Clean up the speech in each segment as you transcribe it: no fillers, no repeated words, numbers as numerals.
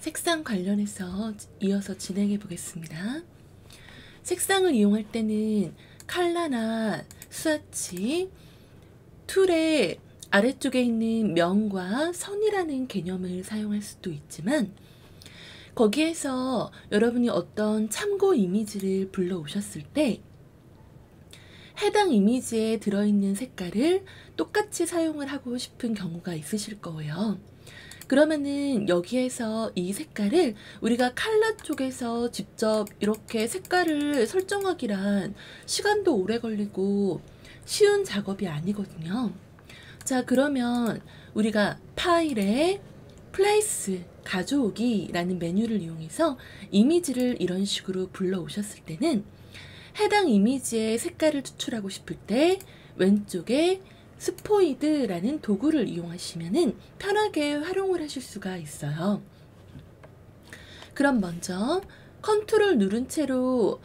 색상 관련해서 이어서 진행해 보겠습니다. 색상을 이용할 때는 컬러나 스와치, 툴의 아래쪽에 있는 면과 선이라는 개념을 사용할 수도 있지만, 거기에서 여러분이 어떤 참고 이미지를 불러오셨을 때 해당 이미지에 들어있는 색깔을 똑같이 사용을 하고 싶은 경우가 있으실 거예요. 그러면은 여기에서 이 색깔을 우리가 컬러 쪽에서 직접 이렇게 색깔을 설정하기란 시간도 오래 걸리고 쉬운 작업이 아니거든요. 자, 그러면 우리가 파일에 플레이스, 가져오기 라는 메뉴를 이용해서 이미지를 이런 식으로 불러오셨을 때는 해당 이미지의 색깔을 추출하고 싶을 때 왼쪽에 스포이드라는 도구를 이용하시면은 편하게 활용을 하실 수가 있어요. 그럼 먼저 컨트롤 누른 채로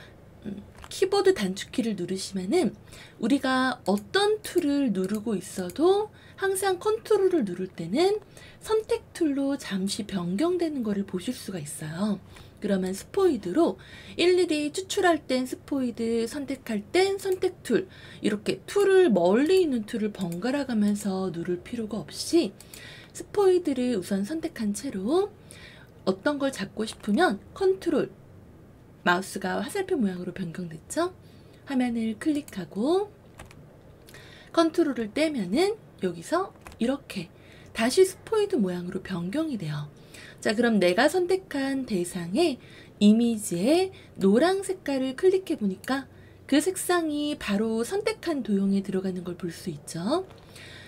키보드 단축키를 누르시면은 우리가 어떤 툴을 누르고 있어도 항상 컨트롤을 누를 때는 선택 툴로 잠시 변경되는 것을 보실 수가 있어요. 그러면 스포이드로 일일이 추출할 땐 스포이드, 선택할 땐 선택 툴, 이렇게 툴을 멀리 있는 툴을 번갈아 가면서 누를 필요가 없이 스포이드를 우선 선택한 채로 어떤 걸 잡고 싶으면 컨트롤, 마우스가 화살표 모양으로 변경됐죠? 화면을 클릭하고 컨트롤을 떼면은 여기서 이렇게 다시 스포이드 모양으로 변경이 돼요. 자, 그럼 내가 선택한 대상의 이미지에 노랑 색깔을 클릭해 보니까 그 색상이 바로 선택한 도형에 들어가는 걸 볼 수 있죠.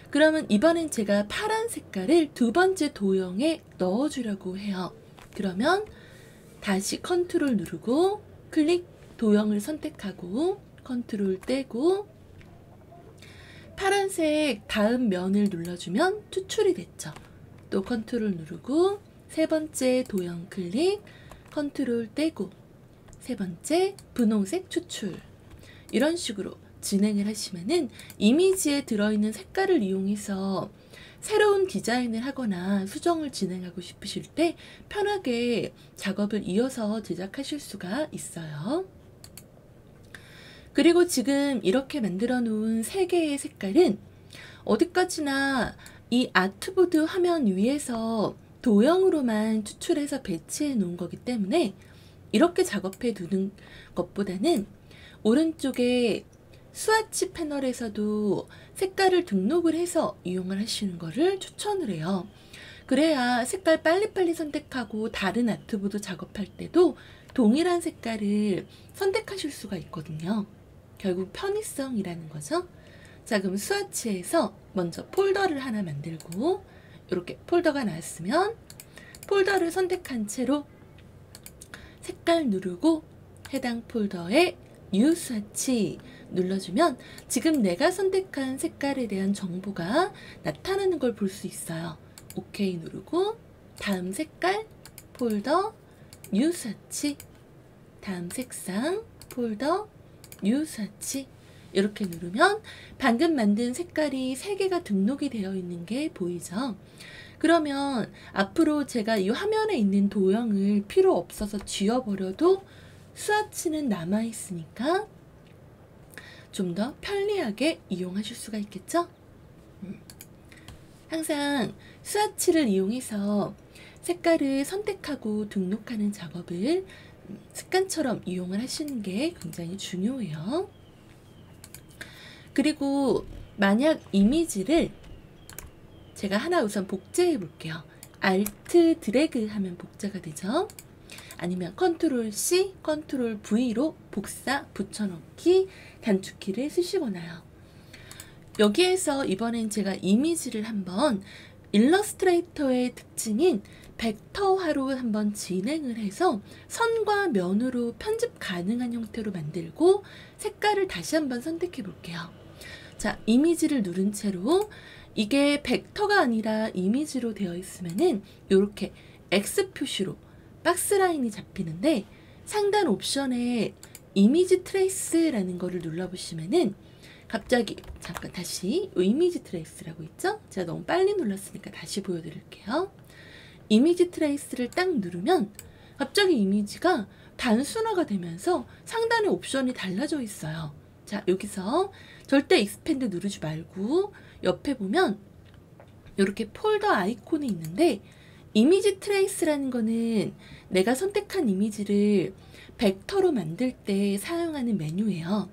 그러면 이번엔 제가 파란 색깔을 두 번째 도형에 넣어주려고 해요. 그러면 다시 컨트롤 누르고 클릭, 도형을 선택하고 컨트롤 떼고 파란색 다음 면을 눌러주면 추출이 됐죠. 또 컨트롤 누르고 세 번째 도형 클릭, 컨트롤 떼고 세 번째 분홍색 추출, 이런 식으로 진행을 하시면은 이미지에 들어있는 색깔을 이용해서 새로운 디자인을 하거나 수정을 진행하고 싶으실 때 편하게 작업을 이어서 제작하실 수가 있어요. 그리고 지금 이렇게 만들어 놓은 세 개의 색깔은 어디까지나 이 아트보드 화면 위에서 도형으로만 추출해서 배치해 놓은 거기 때문에 이렇게 작업해 두는 것보다는 오른쪽에 스와치 패널에서도 색깔을 등록을 해서 이용을 하시는 거를 추천을 해요. 그래야 색깔 빨리빨리 선택하고 다른 아트보드 작업할 때도 동일한 색깔을 선택하실 수가 있거든요. 결국 편의성이라는 거죠. 자, 그럼 스와치에서 먼저 폴더를 하나 만들고, 이렇게 폴더가 나왔으면 폴더를 선택한 채로 색깔 누르고 해당 폴더에 뉴 스와치 눌러주면 지금 내가 선택한 색깔에 대한 정보가 나타나는 걸 볼 수 있어요. OK 누르고 다음 색깔, 폴더, 뉴 스와치, 다음 색상, 폴더, 뉴 스와치, 이렇게 누르면 방금 만든 색깔이 3개가 등록이 되어 있는 게 보이죠? 그러면 앞으로 제가 이 화면에 있는 도형을 필요 없어서 지워버려도 스와치는 남아있으니까 좀 더 편리하게 이용하실 수가 있겠죠? 항상 스와치를 이용해서 색깔을 선택하고 등록하는 작업을 습관처럼 이용을 하시는 게 굉장히 중요해요. 그리고 만약 이미지를 제가 하나 우선 복제해 볼게요. Alt 드래그 하면 복제가 되죠. 아니면 컨트롤 C, 컨트롤 V로 복사, 붙여넣기, 단축키를 쓰시거나요. 여기에서 이번엔 제가 이미지를 한번 일러스트레이터의 특징인 벡터화로 한번 진행을 해서 선과 면으로 편집 가능한 형태로 만들고 색깔을 다시 한번 선택해 볼게요. 자, 이미지를 누른 채로 이게 벡터가 아니라 이미지로 되어 있으면은 이렇게 X 표시로 박스 라인이 잡히는데 상단 옵션에 이미지 트레이스라는 거를 눌러보시면은 갑자기 잠깐 다시 이미지 트레이스라고 있죠? 제가 너무 빨리 눌렀으니까 다시 보여드릴게요. 이미지 트레이스를 딱 누르면 갑자기 이미지가 단순화가 되면서 상단의 옵션이 달라져 있어요. 자, 여기서 절대 익스펜드 누르지 말고 옆에 보면 이렇게 폴더 아이콘이 있는데 이미지 트레이스라는 거는 내가 선택한 이미지를 벡터로 만들 때 사용하는 메뉴예요.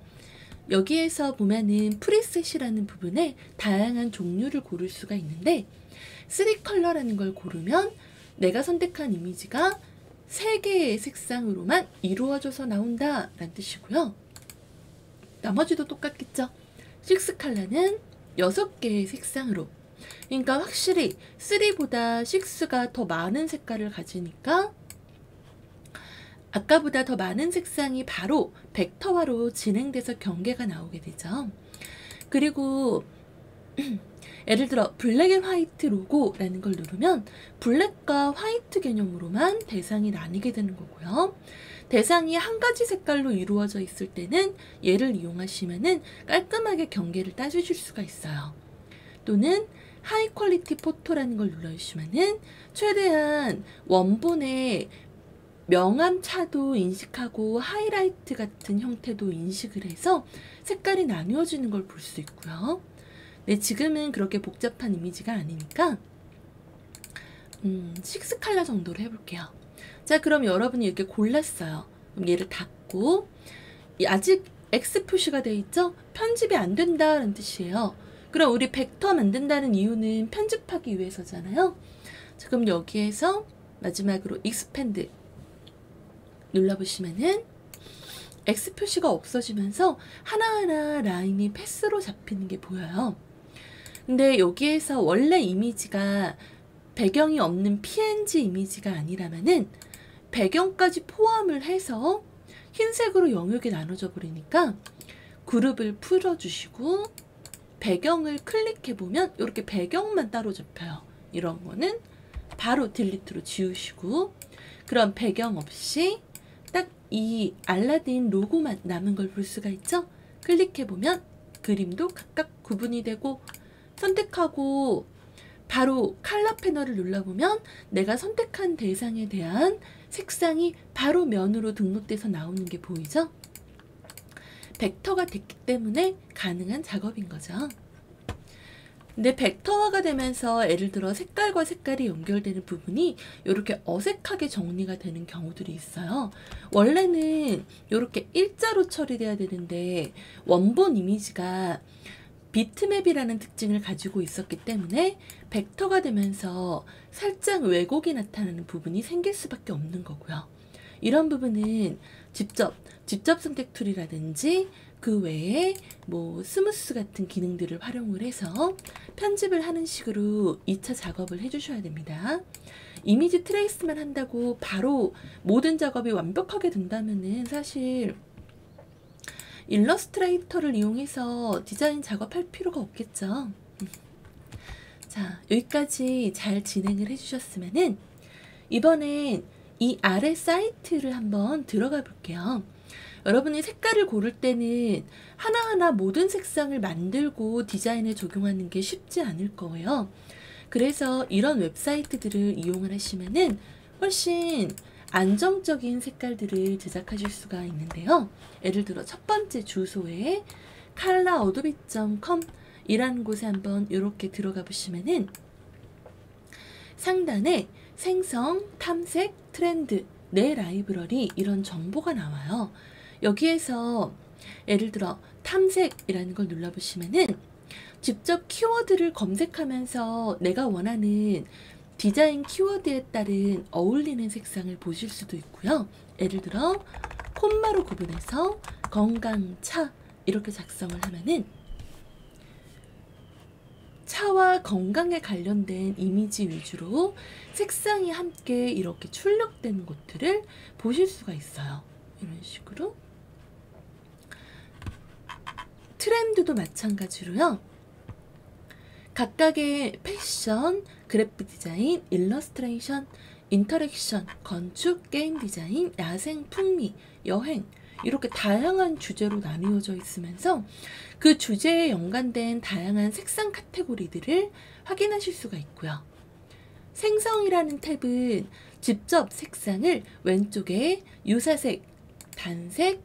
여기에서 보면은 프리셋이라는 부분에 다양한 종류를 고를 수가 있는데 3컬러라는 걸 고르면 내가 선택한 이미지가 3개의 색상으로만 이루어져서 나온다 라는 뜻이고요. 나머지도 똑같겠죠. 6컬러는 6개의 색상으로, 그러니까 확실히 3보다 6가 더 많은 색깔을 가지니까 아까보다 더 많은 색상이 바로 벡터화로 진행돼서 경계가 나오게 되죠. 그리고 예를 들어 블랙 앤 화이트 로고라는 걸 누르면 블랙과 화이트 개념으로만 대상이 나뉘게 되는 거고요. 대상이 한 가지 색깔로 이루어져 있을 때는 얘를 이용하시면은 깔끔하게 경계를 따주실 수가 있어요. 또는 하이 퀄리티 포토라는 걸 눌러주시면은 최대한 원본의 명암 차도 인식하고 하이라이트 같은 형태도 인식을 해서 색깔이 나뉘어지는 걸 볼 수 있고요. 네, 지금은 그렇게 복잡한 이미지가 아니니까 6컬러 정도로 해볼게요. 자, 그럼 여러분이 이렇게 골랐어요. 그럼 얘를 닫고, 아직 X 표시가 되어 있죠? 편집이 안 된다는 뜻이에요. 그럼 우리 벡터 만든다는 이유는 편집하기 위해서잖아요. 자, 그럼 여기에서 마지막으로 익스펜드 눌러보시면은 X 표시가 없어지면서 하나하나 라인이 패스로 잡히는 게 보여요. 근데 여기에서 원래 이미지가 배경이 없는 PNG 이미지가 아니라면은 배경까지 포함을 해서 흰색으로 영역이 나눠져 버리니까 그룹을 풀어주시고 배경을 클릭해보면 이렇게 배경만 따로 잡혀요. 이런 거는 바로 딜리트로 지우시고, 그럼 배경 없이 딱 이 알라딘 로고만 남은 걸 볼 수가 있죠? 클릭해보면 그림도 각각 구분이 되고, 선택하고 바로 컬러 패널을 눌러보면 내가 선택한 대상에 대한 색상이 바로 면으로 등록돼서 나오는 게 보이죠? 벡터가 됐기 때문에 가능한 작업인 거죠. 근데 벡터화가 되면서 예를 들어 색깔과 색깔이 연결되는 부분이 이렇게 어색하게 정리가 되는 경우들이 있어요. 원래는 이렇게 일자로 처리돼야 되는데 원본 이미지가 비트맵이라는 특징을 가지고 있었기 때문에 벡터가 되면서 살짝 왜곡이 나타나는 부분이 생길 수밖에 없는 거고요. 이런 부분은 직접 선택 툴이라든지 그 외에 뭐 스무스 같은 기능들을 활용을 해서 편집을 하는 식으로 2차 작업을 해주셔야 됩니다. 이미지 트레이스만 한다고 바로 모든 작업이 완벽하게 된다면은 사실 일러스트레이터를 이용해서 디자인 작업할 필요가 없겠죠. 자, 여기까지 잘 진행을 해주셨으면은 이번엔 이 아래 사이트를 한번 들어가 볼게요. 여러분이 색깔을 고를 때는 하나하나 모든 색상을 만들고 디자인에 적용하는 게 쉽지 않을 거예요. 그래서 이런 웹사이트들을 이용을 하시면은 훨씬 안정적인 색깔들을 제작하실 수가 있는데요. 예를 들어 첫 번째 주소에 colorAdobe.com 이라는 곳에 한번 이렇게 들어가 보시면은 상단에 생성, 탐색, 트렌드, 내 라이브러리 이런 정보가 나와요. 여기에서 예를 들어 탐색이라는 걸 눌러보시면은 직접 키워드를 검색하면서 내가 원하는 디자인 키워드에 따른 어울리는 색상을 보실 수도 있고요. 예를 들어 콤마로 구분해서 건강차 이렇게 작성을 하면은 차와 건강에 관련된 이미지 위주로 색상이 함께 이렇게 출력되는 것들을 보실 수가 있어요. 이런 식으로. 트렌드도 마찬가지로요. 각각의 패션, 그래픽 디자인, 일러스트레이션, 인터랙션, 건축, 게임 디자인, 야생, 풍미, 여행 이렇게 다양한 주제로 나누어져 있으면서 그 주제에 연관된 다양한 색상 카테고리들을 확인하실 수가 있고요. 생성이라는 탭은 직접 색상을 왼쪽에 유사색, 단색,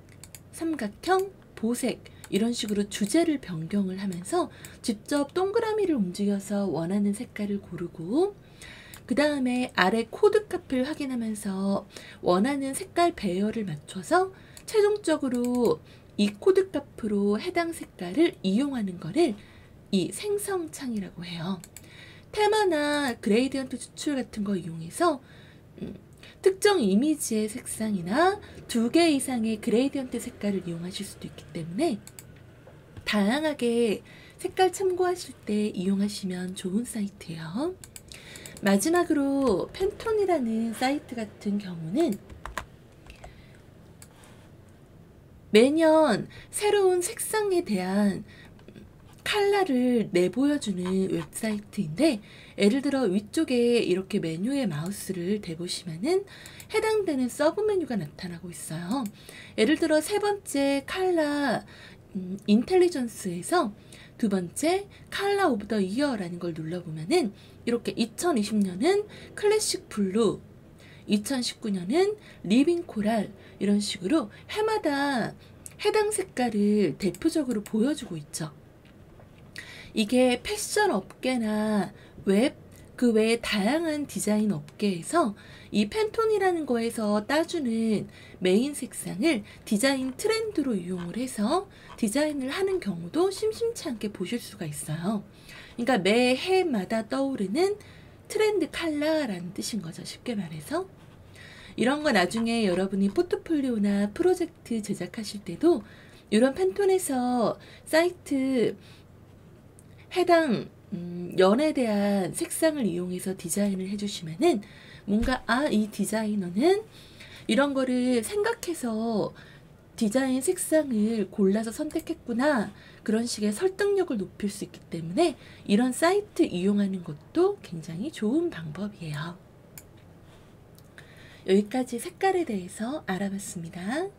삼각형, 보색 이런 식으로 주제를 변경을 하면서 직접 동그라미를 움직여서 원하는 색깔을 고르고, 그 다음에 아래 코드 값을 확인하면서 원하는 색깔 배열을 맞춰서 최종적으로 이 코드 값으로 해당 색깔을 이용하는 거를 이 생성창이라고 해요. 테마나 그레이디언트 추출 같은 거 이용해서 특정 이미지의 색상이나 2개 이상의 그레이디언트 색깔을 이용하실 수도 있기 때문에 다양하게 색깔 참고하실 때 이용하시면 좋은 사이트예요. 마지막으로 팬톤이라는 사이트 같은 경우는 매년 새로운 색상에 대한 컬러를 내보여주는 웹사이트인데, 예를 들어 위쪽에 이렇게 메뉴에 마우스를 대보시면은 해당되는 서브 메뉴가 나타나고 있어요. 예를 들어 세 번째 컬러 인텔리전스에서 두 번째 컬러 오브 더 이어라는 걸 눌러보면은 이렇게 2020년은 클래식 블루, 2019년은 리빙 코랄 이런 식으로 해마다 해당 색깔을 대표적으로 보여주고 있죠. 이게 패션 업계나 웹, 그 외에 다양한 디자인 업계에서 이 팬톤이라는 거에서 따주는 메인 색상을 디자인 트렌드로 이용을 해서 디자인을 하는 경우도 심심치 않게 보실 수가 있어요. 그러니까 매 해마다 떠오르는 트렌드 컬러라는 뜻인 거죠. 쉽게 말해서. 이런 거 나중에 여러분이 포트폴리오나 프로젝트 제작하실 때도 이런 팬톤에서 사이트 해당 연에 대한 색상을 이용해서 디자인을 해주시면은 뭔가 이 디자이너는 이런 거를 생각해서 디자인 색상을 골라서 선택했구나, 그런 식의 설득력을 높일 수 있기 때문에 이런 사이트 이용하는 것도 굉장히 좋은 방법이에요. 여기까지 색깔에 대해서 알아봤습니다.